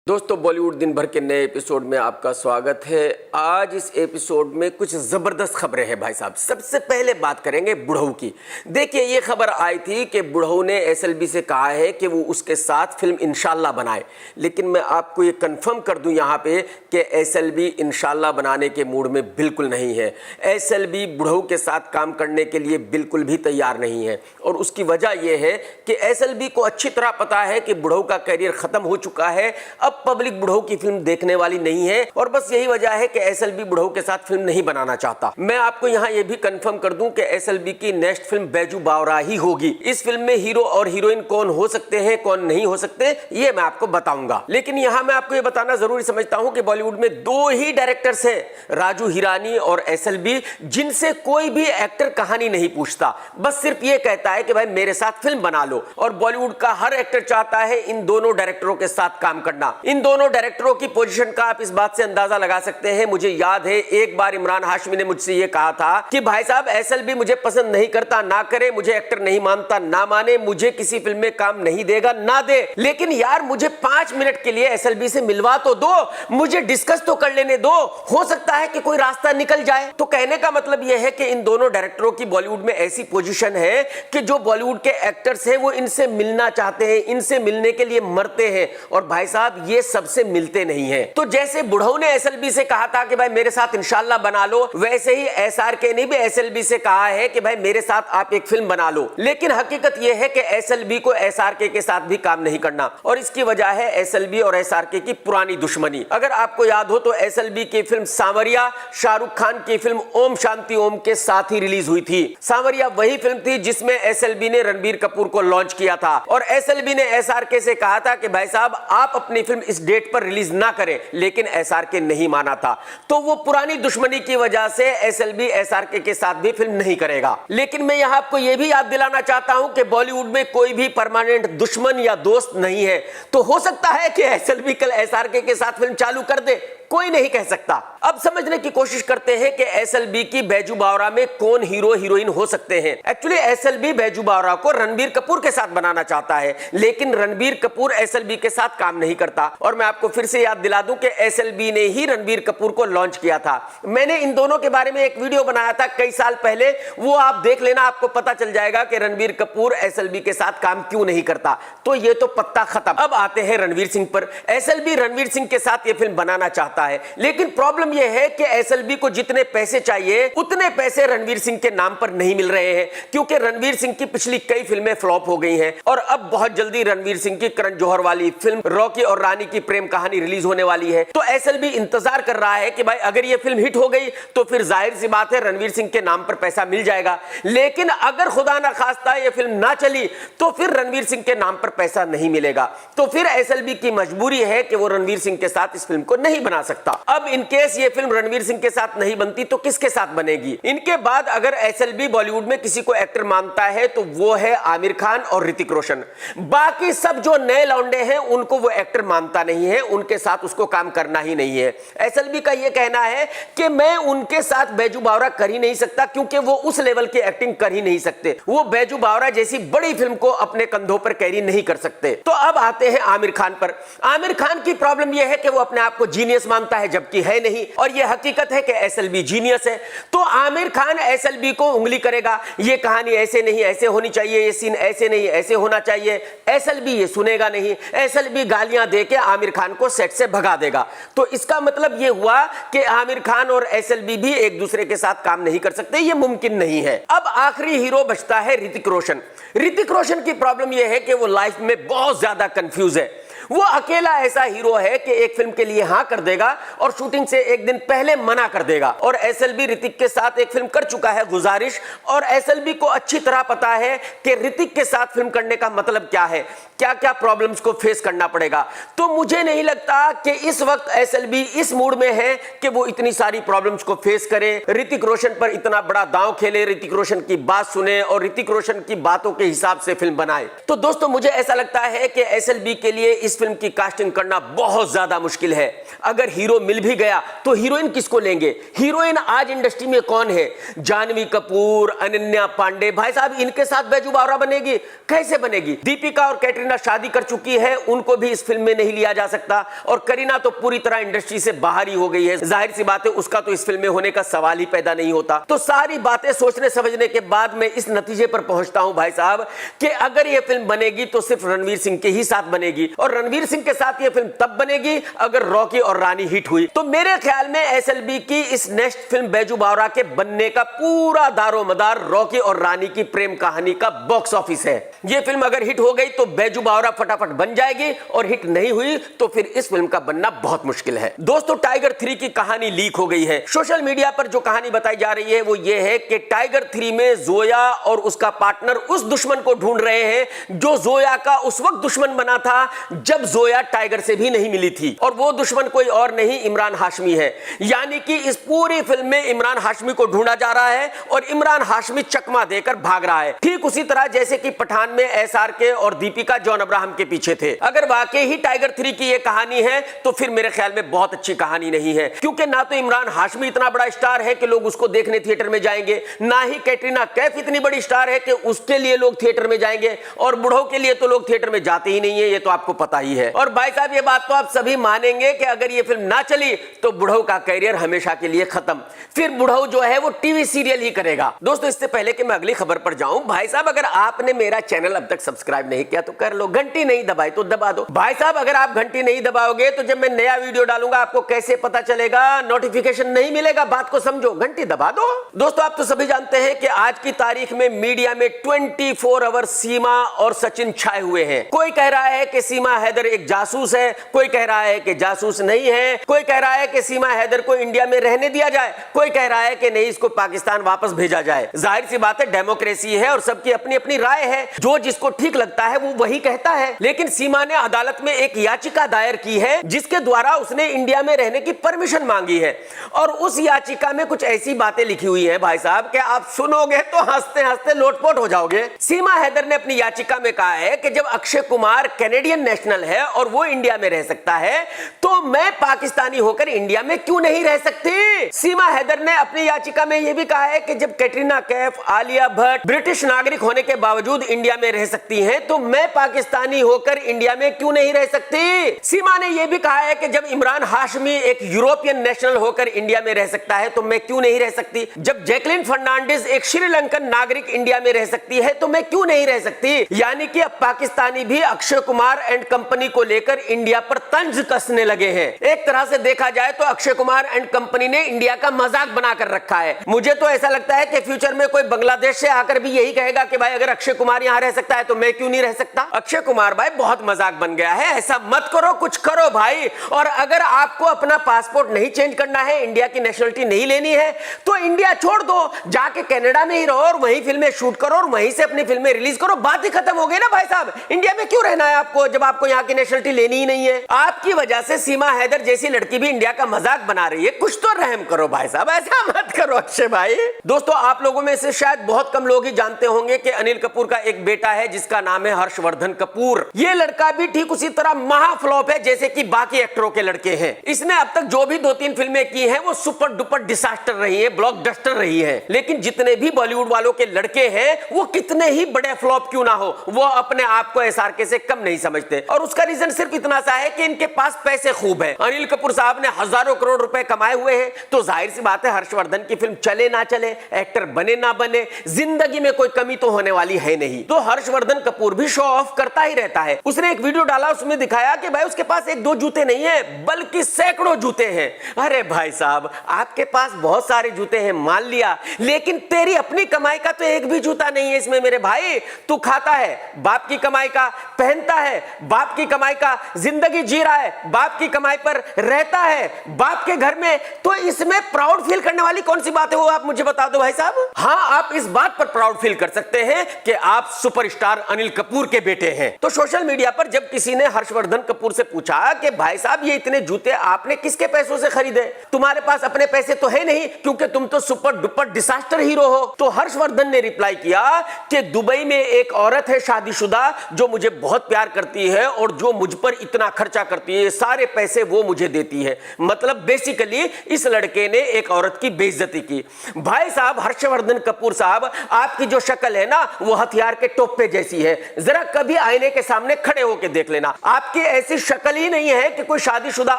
दोस्तों, बॉलीवुड दिन भर के नए एपिसोड में आपका स्वागत है। आज इस एपिसोड में कुछ ज़बरदस्त खबरें हैं भाई साहब। सबसे पहले बात करेंगे बुढ़ऊ की। देखिए, ये खबर आई थी कि बुढ़ऊ ने एसएलबी से कहा है कि वो उसके साथ फिल्म इंशाल्लाह बनाए, लेकिन मैं आपको ये कंफर्म कर दूं यहाँ पे कि एसएलबी इंशाल्लाह बनाने के मूड में बिल्कुल नहीं है। एसएलबी बुढ़ऊ के साथ काम करने के लिए बिल्कुल भी तैयार नहीं है, और उसकी वजह यह है कि एसएलबी को अच्छी तरह पता है कि बुढ़ऊ का करियर खत्म हो चुका है। अब पब्लिक बुढ़ऊ की फिल्म देखने वाली नहीं है, और बस यही वजह है कि एसएलबी बुढ़ऊ के साथ फिल्म नहीं बनाना चाहता। मैं आपको यहां यह भी कंफर्म कर दूं कि एसएलबी की नेक्स्ट फिल्म बैजू बावरा ही होगी। इस फिल्म में हीरो और हीरोइन कौन हो सकते हैं, कौन नहीं हो सकते, ये मैं आपको बताऊंगा। लेकिन यहां मैं आपको यह बताना जरूरी समझता हूं कि बॉलीवुड में दो ही डायरेक्टर्स हैं, राजू हिरानी और एसएलबी, जिनसे कोई भी एक्टर कहानी नहीं पूछता, बस सिर्फ ये कहता है कि भाई मेरे साथ फिल्म बना लो। और बॉलीवुड का हर एक्टर चाहता है इन दोनों डायरेक्टरों के साथ काम करना। इन दोनों डायरेक्टरों की पोजीशन का आप इस बात से अंदाजा लगा सकते हैं। मुझे याद है एक बार इमरान हाशमी ने मुझसे यह कहा था कि भाई साहब, एसएलबी मुझे पसंद नहीं करता, ना करे, मुझे एक्टर नहीं मानता, ना माने, मुझे किसी फिल्म में काम नहीं देगा, ना दे, लेकिन यार मुझे 5 मिनट के लिए एसएलबी से मिलवा तो दो, मुझे डिस्कस तो कर लेने दो, हो सकता है कि कोई रास्ता निकल जाए। तो कहने का मतलब यह है कि इन दोनों डायरेक्टरों की बॉलीवुड में ऐसी पोजीशन है कि जो बॉलीवुड के एक्टर्स हैं वो इनसे मिलना चाहते हैं, इनसे मिलने के लिए मरते हैं, और भाई साहब ये सबसे मिलते नहीं है। तो जैसे बुढ़ऊ ने एसएलबी से कहा था कि भाई मेरे साथ इंशाल्लाह बना लो, वैसे ही एसआरके ने भी एसएलबी से कहा है कि भाई मेरे साथ आप एक फिल्म बना लो। लेकिन हकीकत यह है कि एसएलबी को एसआरके के साथ भी काम नहीं करना, और इसकी वजह है एसएलबी और एसआरके की पुरानी दुश्मनी। अगर आपको याद हो तो एसएलबी की फिल्म सांवरिया शाहरुख खान की फिल्म ओम शांति ओम के साथ ही रिलीज हुई थी। सांवरिया वही फिल्म थी जिसमें एसएलबी ने रणबीर कपूर को लॉन्च किया था, और एसएलबी ने एसआरके से कहा था कि भाई साहब आप अपनी फिल्म इस डेट पर रिलीज ना करें, लेकिन एसआरके नहीं माना था। तो वो पुरानी दुश्मनी की वजह से एसएलबी एसआरके के साथ भी फिल्म नहीं करेगा। लेकिन मैं यहां आपको यह भी याद दिलाना चाहता हूं कि बॉलीवुड में कोई भी परमानेंट दुश्मन या दोस्त नहीं है। तो हो सकता है कि एसएलबी कल एसआरके के साथ फिल्म चालू कर दे, कोई नहीं कह सकता। अब समझने की कोशिश करते हैं कि एसएलबी की बैजू बावरा में कौन हीरो हीरोइन हो सकते हैं। एक्चुअली एसएलबी बैजू बावरा को रणबीर कपूर के साथ बनाना चाहता है, लेकिन रणबीर कपूर एसएलबी के साथ काम नहीं करता। और मैं आपको फिर से याद दिला दूं कि एसएलबी ने ही रणबीर कपूर को लॉन्च किया था। मैंने इन दोनों के बारे में एक वीडियो बनाया था कई साल पहले, वो आप देख लेना, आपको पता चल जाएगा कि रणबीर कपूर एसएलबी के साथ काम क्यों नहीं करता। तो ये तो पत्ता खत्म। अब आते हैं रणवीर सिंह पर। एसएलबी रणवीर सिंह के साथ ये फिल्म बनाना चाहता है, लेकिन प्रॉब्लम यह है कि एसएलबी को जितने पैसे चाहिए उतने पैसे रणवीर सिंह के नाम पर नहीं मिल रहे हैं, क्योंकि रणवीर सिंह की पिछली कई फिल्में फ्लॉप हो गई हैं, और अब बहुत जल्दी रणवीर सिंह की करण जौहर वाली फिल्म रॉकी और रानी की प्रेम कहानी रिलीज होने वाली है। तो एसएलबी इंतजार कर रहा है कि भाई अगर ये फिल्म हिट हो गई तो फिर जाहिर सी बात है रणवीर सिंह के नाम पर पैसा मिल जाएगा, लेकिन अगर खुदा ना खास्ता ये फिल्म ना चली तो फिर रणवीर सिंह के नाम पर पैसा नहीं मिलेगा। तो फिर एसएलबी की मजबूरी है कि वो रणवीर सिंह के साथ इस फिल्म को नहीं बना सकता। अब इन केस ये फिल्म रणवीर सिंह के साथ नहीं बनती तो किसके साथ बनेगी? इनके बाद अगर एसएलबी बॉलीवुड में किसी को एक्टर मानता है तो वो है आमिर खान और ऋतिक रोशन। बाकी सब जो नए लौंडे हैं उनको वो एक्टर मानता नहीं है, उनके साथ उसको काम करना ही नहीं है। एसएलबी का ये कहना है कि मैं उनके साथ बैजू बावरा कर ही नहीं सकता, क्योंकि वो उस लेवल की एक्टिंग कर ही नहीं सकते, वो बैजू बावरा जैसी बड़ी फिल्म को अपने कंधों पर कैरी नहीं कर सकते। तो अब आते हैं आमिर खान पर। आमिर खान की प्रॉब्लम यह है कि वो अपने आप को जीनियस मानता है, जबकि है नहीं, और यह हकीकत है कि एसएलबी जीनियस है। तो आमिर खान एसएलबी को उंगली करेगा, ये कहानी ऐसे नहीं ऐसे होनी चाहिए, ये सीन ऐसे नहीं ऐसे होना चाहिए। एसएलबी ये सुनेगा नहीं, एसएलबी गालियां देके आमिर खान को सेट से भगा देगा। तो इसका मतलब ये हुआ कि आमिर खान और एसएलबी भी एक दूसरे के साथ काम नहीं कर सकते, ये मुमकिन नहीं है। अब आखिरी हीरो बचता है ऋतिक रोशन। ऋतिक रोशन की प्रॉब्लम यह है कि वो लाइफ में बहुत ज्यादा कंफ्यूज है। वो अकेला ऐसा हीरो है कि एक फिल्म के लिए हां कर देगा और शूटिंग से एक दिन पहले मना कर देगा। और एसएलबी ऋतिक के साथ एक फिल्म कर चुका है, गुजारिश, और एसएलबी को अच्छी तरह पता है कि ऋतिक के साथ फिल्म करने का मतलब क्या है, क्या क्या प्रॉब्लम्स को फेस करना पड़ेगा। तो मुझे नहीं लगता कि इस वक्त एसएलबी इस मूड में है कि वो इतनी सारी प्रॉब्लम्स को फेस करे, ऋतिक रोशन पर इतना बड़ा दांव खेले, ऋतिक रोशन की बात सुने और ऋतिक रोशन की बातों के हिसाब से फिल्म बनाए। तो दोस्तों, मुझे ऐसा लगता है कि एसएलबी के लिए इस इस फिल्म की कास्टिंग करना बहुत ज्यादा मुश्किल है। अगर हीरो मिल भी गया तो हीरोइन किसको लेंगे? हीरोइन आज इंडस्ट्री में कौन है? जानवी कपूर, अनन्या पांडे, भाई साहब इनके साथ बैजू बावरा बनेगी? कैसे बनेगी? दीपिका और कैटरीना शादी कर चुकी है, उनको भी इस फिल्म में नहीं लिया जा सकता। और करीना तो पूरी तरह इंडस्ट्री से बाहर ही हो गई है, जाहिर सी बात है उसका तो इस फिल्म में होने का सवाल ही पैदा नहीं होता। तो सारी बातें सोचने समझने के बाद मैं इस नतीजे पर पहुंचता हूं भाई साहब कि अगर यह फिल्म बनेगी तो सिर्फ रणवीर सिंह के ही साथ बनेगी, और रणवीर सिंह के साथ यह फिल्म तब बनेगी अगर रॉकी और रानी हिट हुई। तो मेरे ख्याल में एसएलबी की इस नेक्स्ट फिल्म बैजू बावरा के बनने का पूरा दारोमदार रॉकी और रानी की प्रेम कहानी का बॉक्स ऑफिस है। यह फिल्म अगर हिट हो गई तो बैजू बावरा फटाफट बन जाएगी, और हिट नहीं हुई तो फिर इस फिल्म का बनना बहुत मुश्किल है। दोस्तों, टाइगर 3 की कहानी लीक हो गई है। सोशल मीडिया पर जो कहानी बताई जा रही है वो ये है कि टाइगर 3 में जोया और उसका पार्टनर उस दुश्मन को ढूंढ रहे हैं जो जोया का उस वक्त दुश्मन बना था जब जोया टाइगर से भी नहीं मिली थी, और वो दुश्मन कोई और नहीं इमरान हाशमी है। यानी कि इस पूरी फिल्म में इमरान हाशमी को ढूंढा जा रहा है और इमरान हाशमी चकमा देकर भाग रहा है, ठीक उसी तरह जैसे कि पठान में एसआरके और दीपिका जॉन अब्राहम के पीछे थे। अगर वाकई ही टाइगर 3 की ये कहानी है तो फिर मेरे ख्याल में बहुत अच्छी कहानी नहीं है, क्योंकि ना तो इमरान हाशमी इतना बड़ा स्टार है कि लोग उसको देखने थिएटर में जाएंगे, ना ही कैटरीना कैफ इतनी बड़ी स्टार है कि उसके लिए लोग थिएटर में जाएंगे, और बुढ़ों के लिए तो लोग थिएटर में जाते ही नहीं है, ये तो आपको पता ही है। और भाई साहब ये बात तो आप सभी मानेंगे कि अगर ये फिल्म ना चली तो बुढ़ऊ का कैरियर हमेशा के लिए खत्म, फिर बुढ़ऊ जो है वो टीवी सीरियल ही करेगा। दोस्तों, इससे पहले कि मैं अगली खबर पर जाऊं, भाई साहब अगर आपने मेरा चैनल अब तक सब्सक्राइब नहीं किया तो कर लो, घंटी नहीं दबाई तो दबा दो। भाई साहब अगर आप घंटी नहीं दबाओगे तो जब मैं नया वीडियो डालूंगा आपको कैसे पता चलेगा? नोटिफिकेशन नहीं मिलेगा, बात को समझो, घंटी दबा दो। दोस्तों, आप तो सभी जानते हैं कि आज की तारीख में मीडिया में 24 आवर सीमा और सचिन छाए हुए हैं। कोई कह रहा है कि सीमा हैदर एक जासूस है, कोई कह रहा है कि जासूस नहीं है, कोई कह रहा है कि सीमा हैदर को इंडिया में रहने दिया जाए, कोई कह रहा है कि नहीं इसको पाकिस्तान वापस भेजा जाए। जाहिर सी बात है डेमोक्रेसी है और सबकी अपनी अपनी राय है, जो जिसको ठीक लगता है वो वही कहता है। लेकिन सीमा ने अदालत में एक याचिका दायर की है जिसके द्वारा उसने इंडिया में रहने की परमिशन मांगी है, और उस याचिका में कुछ ऐसी बातें लिखी हुई है भाई साहब कि आप सुनोगे तो हंसते हंसते लोटपोट हो जाओगे। सीमा हैदर ने अपनी याचिका में कहा है कि जब अक्षय कुमार कैनेडियन नेशनल है और वो इंडिया में रह सकता है तो मैं पाकिस्तानी होकर इंडिया में क्यों नहीं रह सकती? सीमा हैदर ने अपनी याचिका में यह भी कहा है कि जब कैटरीना कैफ, आलिया भट्ट ब्रिटिश नागरिक होने के बावजूद इंडिया में रह सकती हैं तो मैं पाकिस्तानी होकर इंडिया में क्यों नहीं रह सकती? सीमा ने यह भी कहा है कि जब इमरान हाशमी एक यूरोपियन नेशनल होकर इंडिया में रह सकता है तो मैं क्यों नहीं रह सकती? जब जैकलिन फर्नांडिस एक श्रीलंकन नागरिक इंडिया में रह सकती है तो मैं क्यों नहीं रह सकती? यानी कि अब पाकिस्तानी भी अक्षय कुमार एंड कंपनी को लेकर इंडिया पर तंज कसने लगे हैं। एक तरह से देखा जाए तो अक्षय कुमार एंड कंपनी ने इंडिया का मजाक बनाकर रखा है। मुझे तो ऐसा लगता है कि फ्यूचर में कोई बांग्लादेश से आकर भी यही कहेगा कि भाई अगर अक्षय कुमार यहां रह सकता है तो मैं क्यों नहीं रह सकता? अक्षय कुमार भाई बहुत मजाक बन गया है, ऐसा मत करो, कुछ करो भाई। और अगर आपको अपना पासपोर्ट नहीं चेंज करना है, इंडिया की नेशनलिटी नहीं लेनी है तो इंडिया छोड़ दो, जाके कनाडा में ही रहो और वहीं फिल्में शूट करो और वहीं से अपनी फिल्में रिलीज करो, बात ही खत्म हो गई ना भाई साहब। इंडिया में क्यों रहना है आपको जब आपको यहाँ की नेशनलिटी लेनी ही नहीं है? आपकी वजह से सीमा हैदर जैसी लड़की भी इंडिया का मजाक बना रही है, कुछ तो रहम करो भाई साहब, ऐसा मत करो अक्षय भाई। दोस्तों, आप लोगों में से शायद बहुत कम लोग ही जानते होंगे कि अनिल कपूर का एक बेटा है जिसका नाम है हर्षवर्धन कपूर। ये लड़का भी ठीक उसी तरह महाफ्लॉप है जैसे कि बाकी एक्टरों के लड़के हैं। इसने अब तक जो भी 2-3 फिल्में की हैं वो सुपर डुपर डिसास्टर रही है, ब्लॉकबस्टर रही है। लेकिन जितने भी बॉलीवुड वालों के लड़के हैं वो कितने ही बड़े फ्लॉप क्यों ना हो, वो अपने आप को एसआरके से कम नहीं समझते, और उसका रीजन सिर्फ इतना सा है कि इनके पास पैसे खूब है। अनिल कपूर साहब ने हजारों करोड़ रुपए कमाए हुए हैं, तो जाहिर सी बात है हर्षवर्धन की फिल्म चले ना चले, एक्टर बने ना बने, जिंदगी में कोई कमी तो होने वाली है नहीं। तो हर्षवर्धन कपूर भी शो ऑफ करता ही रहता है। उसने एक वीडियो डाला, उसमें दिखाया कि भाई उसके पास 1-2 जूते नहीं है बल्कि सैकड़ों जूते हैं। अरे भाई साहब, आपके पास बहुत सारे जूते हैं मान लिया, लेकिन तेरी अपनी कमाई का तो एक भी जूता नहीं है इसमें मेरे भाई। तू खाता है बाप की कमाई का, पहनता है बाप की कमाई का, जिंदगी जी रहा है बाप की कमाई पर, रहता है बाप के घर में, तो इसमें प्राउड फील करने वाली कौन सी बात है वो आप मुझे बता दो भाई साहब। हाँ, आप इस बात पर प्राउड फील कर सकते हैं कि आप सुपरस्टार अनिल कपूर के बेटे हैं। तो सोशल मीडिया पर जब किसी ने हर्षवर्धन कपूर से पूछा कि भाई साहब ये इतने जूते आपने किसके पैसों से खरीदे, तुम्हारे पास अपने पैसे तो है नहीं क्योंकि तुम तो सुपर डुपर डिजास्टर हीरो हो। तो हर्षवर्धन ने रिप्लाई किया कि दुबई में एक औरत है शादीशुदा जो मुझे बहुत प्यार करती है और जो मुझ पर इतना खर्चा करती है, सारे पैसे वो मुझे देती है। मतलब बेसिकली इस लड़के ने एक औरत की बेइज्जती की। भाई साहब हर्षवर्धन कपूर साहब, आपकी जो शक्ल है ना वो हथियार के टोपे जैसी है। जरा कभी आईने के सामने खड़े होकर देख लेना, आपकी ऐसी शक्ल ही नहीं है कि कोई शादीशुदा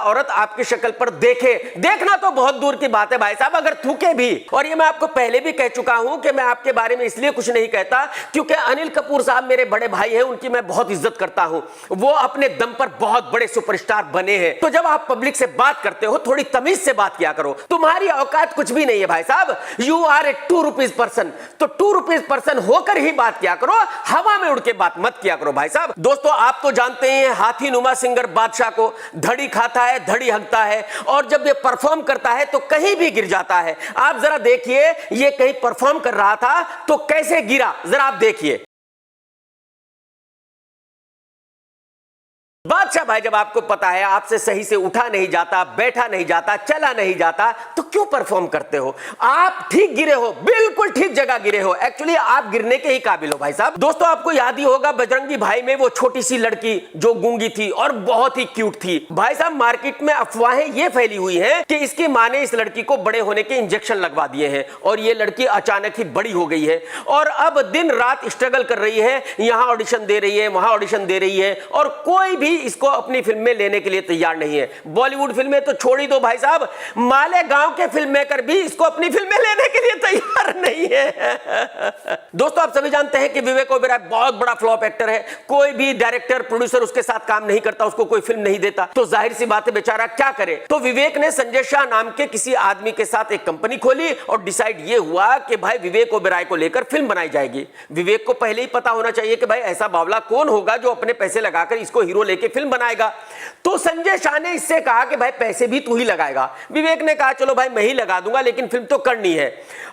औरत आपकी शक्ल पर देखे। देखना तो बहुत दूर की बात है भाई साहब, अगर थूके भी। और ये मैं आपको पहले भी कह चुका हूं कि मैं आपके बारे में इसलिए कुछ नहीं कहता क्योंकि अनिल कपूर साहब मेरे बड़े भाई हैं, उनकी मैं बहुत इज्जत करता हूं। वो अपने दम पर बहुत बड़े सुपरस्टार बने हैं। तो जब आप पब्लिक से बात करते हो थोड़ी तमीज से बात किया करो। तुम्हारी औकात कुछ भी नहीं है भाई साहब, you are a 2 rupees person. तो 2 रुपीज पर्सन होकर ही बात किया करो, हवा में उड़ के बात मत किया करो भाई साहब। दोस्तों आप तो जानते हैं हाथी नुमा सिंगर बादशाह को, धड़ी खाता है धड़ी हगता है और जब ये परफॉर्म करता है तो कहीं भी गिर जाता है। आप जरा देखिए ये कहीं परफॉर्म कर रहा था तो कैसे गिरा, जरा आप देखिए। बादशाह भाई जब आपको पता है आपसे सही से उठा नहीं जाता, बैठा नहीं जाता, चला नहीं जाता, तो क्यों परफॉर्म करते हो? आप ठीक गिरे हो, बिल्कुल ठीक जगह गिरे हो। एक्चुअली आप गिरने के ही काबिल हो भाई साहब। दोस्तों आपको याद ही होगा बजरंगी भाई में वो छोटी सी लड़की जो गूंगी थी और बहुत ही क्यूट थी। भाई साहब मार्केट में अफवाहें ये फैली हुई हैं कि इसकी मां ने इस लड़की को बड़े होने के इंजेक्शन लगवा दिए हैं और ये लड़की अचानक ही बड़ी हो गई है और अब दिन रात स्ट्रगल कर रही है, यहां ऑडिशन दे रही है, वहां ऑडिशन दे रही है और कोई भी इसको अपनी फिल्म में लेने के लिए तैयार नहीं है। बॉलीवुड फिल्में तो छोड़ ही दो भाई साहब, मालेगांव के फिल्म मेकर भी इसको अपनी फिल्म में लेने के लिए तैयार नहीं है। दोस्तों आप सभी जानते हैं कि विवेक ओबेरॉय बहुत बड़ा फ्लॉप एक्टर है। कोई भी डायरेक्टर प्रोड्यूसर उसके साथ काम नहीं करता, उसको कोई फिल्म नहीं देता, तो जाहिर सी बात है बेचारा क्या करे। तो विवेक ने संजय शाह नाम के किसी आदमी के साथ एक कंपनी खोली और डिसाइड ये हुआ कि भाई विवेक ओबेरॉय को लेकर फिल्म बनाई जाएगी। विवेक को पहले ही पता होना चाहिए कि भाई ऐसा बावला कौन होगा जो अपने पैसे लगाकर इसको हीरो लेके फिल्म बनाएगा। तो संजय शाह ने इससे कहा कि भाई पैसे भी तू ही लगाएगा। विवेक ने कहा चलो भाई मैं ही लगा दूंगा लेकिन फिल्म तो करनी है।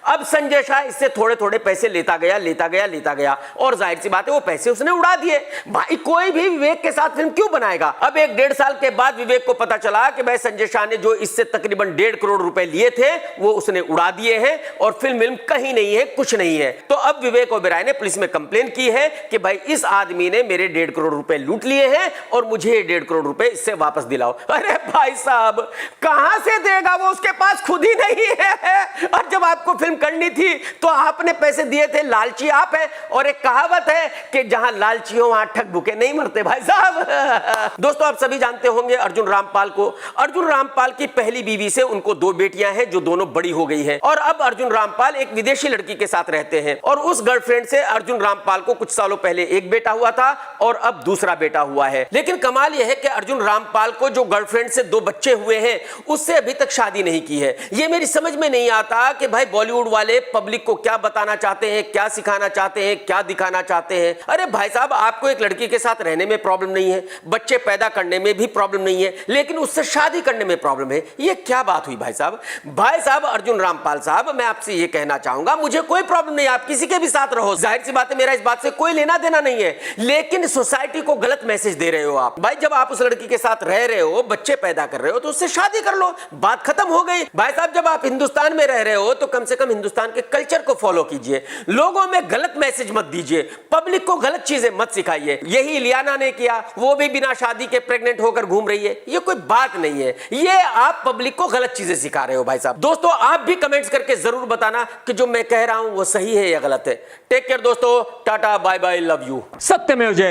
अब संजय शाह इससे थोड़े थोड़े पैसे लेता गया और जाहिर सी बात है वो पैसे उसने उड़ा दिए। भाई कोई भी विवेक के साथ फिल्म क्यों बनाएगा? अब एक 1.5 साल के बाद विवेक को पता चला कि भाई संजय शाह ने जो इससे तकरीबन 1.5 करोड़ रुपए लिए थे वो उसने उड़ा दिए हैं और फिल्म कहीं नहीं है, कुछ नहीं है। तो अब विवेक ओबेरॉय ने पुलिस में कंप्लेन की है कि भाई इस आदमी ने मेरे 1.5 करोड़ रुपए लूट लिए हैं और मुझे 1.5 करोड़ रुपए इससे वापस दिलाओ। अरे भाई साहब कहां से देगा वो, उसके पास खुद ही नहीं है। और जब आपको फिल्म करनी थी तो आपने पैसे दिए थे, लालची आप है। और एक कहावत है कि जहां लालची हो वहां ठग भूखे नहीं मरते भाई साहब। दोस्तों आप सभी जानते होंगे अर्जुन रामपाल को। अर्जुन रामपाल की पहली बीवी से उनको 2 बेटियां हैं जो दोनों बड़ी हो गई हैं और अब अर्जुन रामपाल एक विदेशी लड़की के साथ रहते हैं और उस गर्लफ्रेंड से अर्जुन रामपाल को कुछ सालों पहले एक बेटा हुआ था और अब दूसरा बेटा हुआ है। लेकिन कमाल यह है कि अर्जुन रामपाल को जो गर्लफ्रेंड से 2 बच्चे हुए हैं उससे अभी तक शादी नहीं की है। ये मेरी समझ में नहीं आता कि भाई बॉलीवुड वाले पब्लिक को क्या बताना चाहते हैं, क्या सिखाना चाहते हैं, क्या दिखाना चाहते हैं। अरे भाई साहब आपको एक लड़की के साथ रहने में प्रॉब्लम नहीं है, बच्चे पैदा करने में भी प्रॉब्लम नहीं है, लेकिन उससे शादी करने में प्रॉब्लम है। ये क्या बात हुई भाई साहब? भाई साहब अर्जुन रामपाल साहब मैं आपसे ये कहना चाहूंगा मुझे कोई प्रॉब्लम नहीं, आप किसी के भी साथ रहो, जाहिर सी बात है मेरा इस बात से कोई लेना देना नहीं है, लेकिन सोसाइटी को गलत मैसेज दे रहे हो आप। भाई जब आप उस लड़की के साथ रह रहे हो, बच्चे पैदा कर रहे हो तो उससे शादी कर लो, बात खत्म हो गई। भाई साहब जब आप हिंदुस्तान में रह रहे हो तो कम से कम हिंदुस्तान के कल्चर को फॉलो कीजिए, लोगों में गलत मैसेज मत दीजिए, पब्लिक को गलत चीजें मत सिखाइए। यही इलियाना ने किया, वो भी बिना शादी के प्रेग्नेंट होकर घूम रही है, ये कोई बात नहीं है, ये आप पब्लिक को गलत चीजें सिखा रहे हो भाई साहब। दोस्तों आप भी कमेंट्स करके जरूर बताना कि जो मैं कह रहा हूं वो सही है या गलत है। टेक केयर दोस्तों, tata bye bye, love you. सत्यमेव जयते।